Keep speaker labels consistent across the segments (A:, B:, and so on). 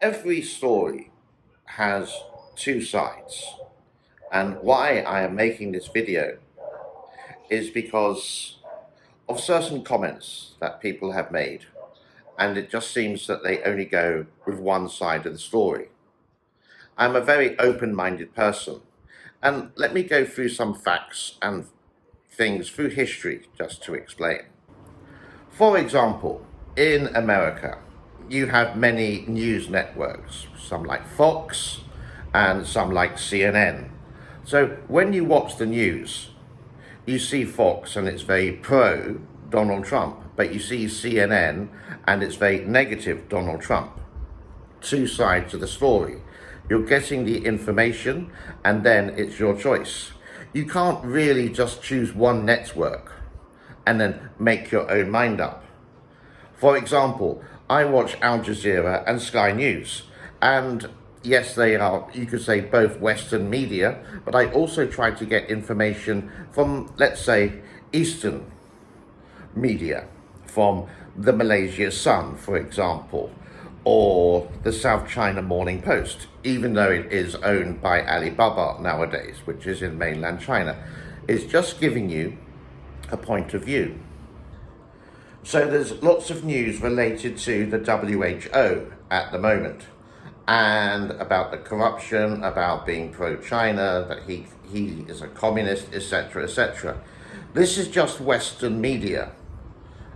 A: Every story has two sides, and why I am making this video is because of certain comments that people have made, and it just seems that they only go with one side of the story. I'm a very open minded person, and let me go through some facts and things through history just to explain. For example, in America, you have many news networks, some like Fox and some like CNN. So when you watch the news, you see Fox and it's very pro Donald Trump, but you see CNN and it's very negative Donald Trump. Two sides of the story. You're getting the information and then it's your choice. You can't really just choose one network and then make your own mind up. For example, I watch Al Jazeera and Sky News, and yes, they are, you could say, both Western media, but I also try to get information from, let's say, Eastern media, from the Malaysia Sun, for example, or the South China Morning Post, even though it is owned by Alibaba nowadays, which is in mainland China. It's just giving you a point of view. So there's lots of news related to the WHO at the moment, and about the corruption, about being pro-China, that he is a communist, etc., etc. This is just Western media.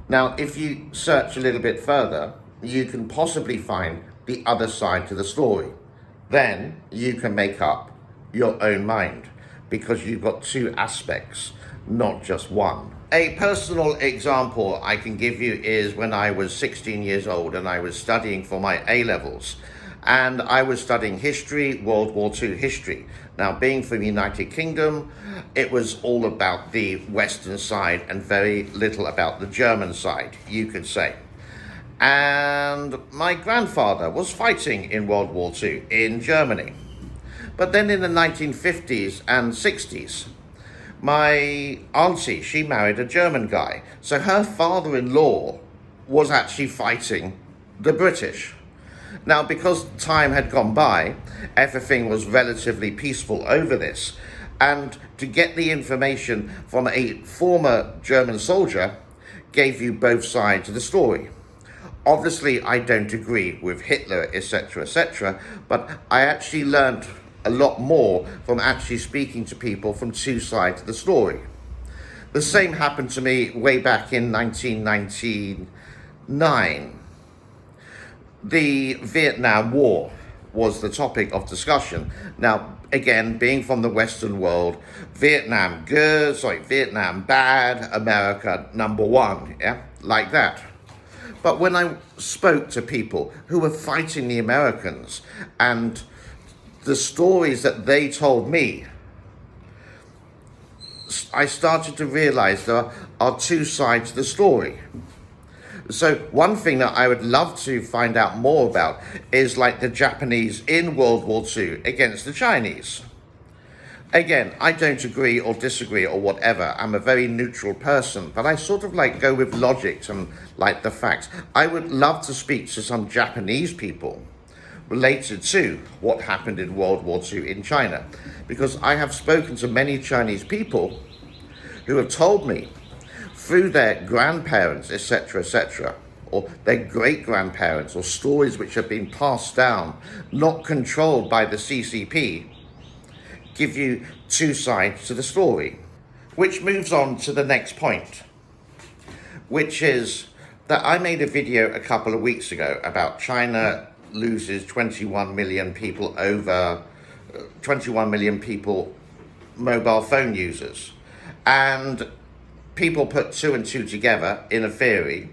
A: Now, if you search a little bit further, you can possibly find the other side to the story. Then you can make up your own mind, because you've got two aspects, not just one. A personal example I can give you is when I was 16 years old and I was studying for my A-levels. And I was studying history, World War II history. Now, being from the United Kingdom, it was all about the Western side and very little about the German side, you could say. And my grandfather was fighting in World War II in Germany. But then in the 1950s and 60s, my auntie, she married a German guy. So her father-in-law was actually fighting the British. Now, because time had gone by, everything was relatively peaceful over this. And to get the information from a former German soldier gave you both sides of the story. Obviously, I don't agree with Hitler, etc., etc., but I actually learned a lot more from actually speaking to people from two sides of the story. The same happened to me way back in 1999. The Vietnam War was the topic of discussion. Now, again, being from the Western world, Vietnam good, Vietnam bad, America number one, yeah, like that. But when I spoke to people who were fighting the Americans and the stories that they told me, I started to realize there are two sides to the story. So one thing that I would love to find out more about is like the Japanese in World War II against the Chinese. Again, I don't agree or disagree or whatever. I'm a very neutral person, but I sort of like go with logic and like the facts. I would love to speak to some Japanese people related to what happened in World War II in China, because I have spoken to many Chinese people who have told me through their grandparents, etc., etc., or their great-grandparents, or stories which have been passed down, not controlled by the CCP, give you two sides to the story. Which moves on to the next point, which is that I made a video a couple of weeks ago about China loses 21 million people mobile phone users. And people put two and two together in a theory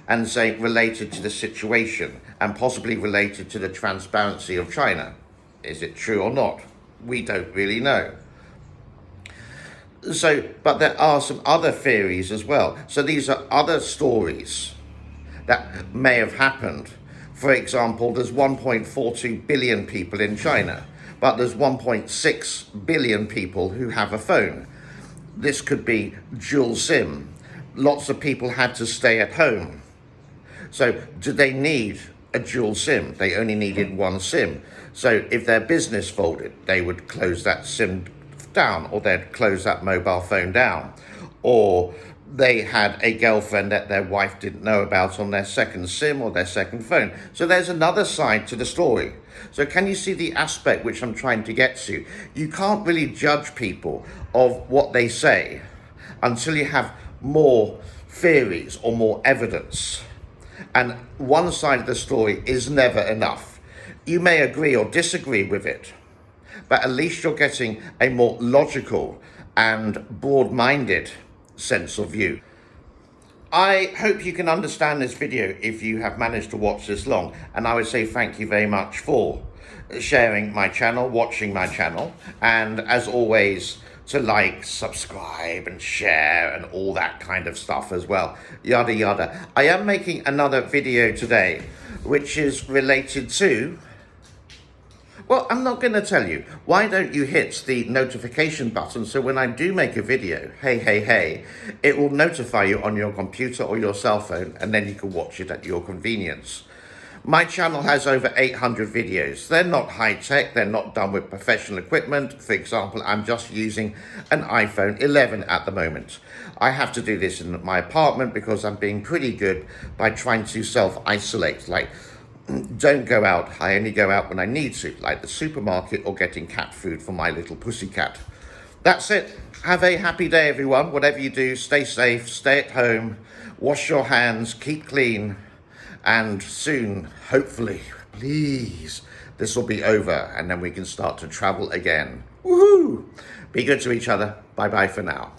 A: and say related to the situation and possibly related to the transparency of China. Is it true or not? We don't really know. So, but there are some other theories as well. So these are other stories that may have happened. For example, there's 1.42 billion people in China, but there's 1.6 billion people who have a phone. This could be dual SIM. Lots of people had to stay at home. So do they need a dual SIM. They only needed one SIM. So if their business folded, they would close that SIM down, or they'd close that mobile phone down. Or they had a girlfriend that their wife didn't know about on their second SIM or their second phone. So there's another side to the story. So can you see the aspect which I'm trying to get to? You can't really judge people of what they say until you have more theories or more evidence. And one side of the story is never enough. You may agree or disagree with it, but at least you're getting a more logical and broad-minded sense of view. I hope you can understand this video if you have managed to watch this long, and I would say thank you very much for sharing my channel, watching my channel, and as always, to like, subscribe and share and all that kind of stuff as well, yada yada. I am making another video today which is related to, well, I'm not going to tell you. Why don't you hit the notification button so when I do make a video, hey, it will notify you on your computer or your cell phone, and then you can watch it at your convenience. My channel has over 800 videos. They're not high-tech, they're not done with professional equipment. For example, I'm just using an iPhone 11 at the moment. I have to do this in my apartment because I'm being pretty good by trying to self-isolate. Like, don't go out. I only go out when I need to, like the supermarket or getting cat food for my little pussycat. That's it. Have a happy day, everyone. Whatever you do, stay safe, stay at home, wash your hands, keep clean, and soon, hopefully, please, this will be over and then we can start to travel again. Woohoo! Be good to each other. Bye-bye for now.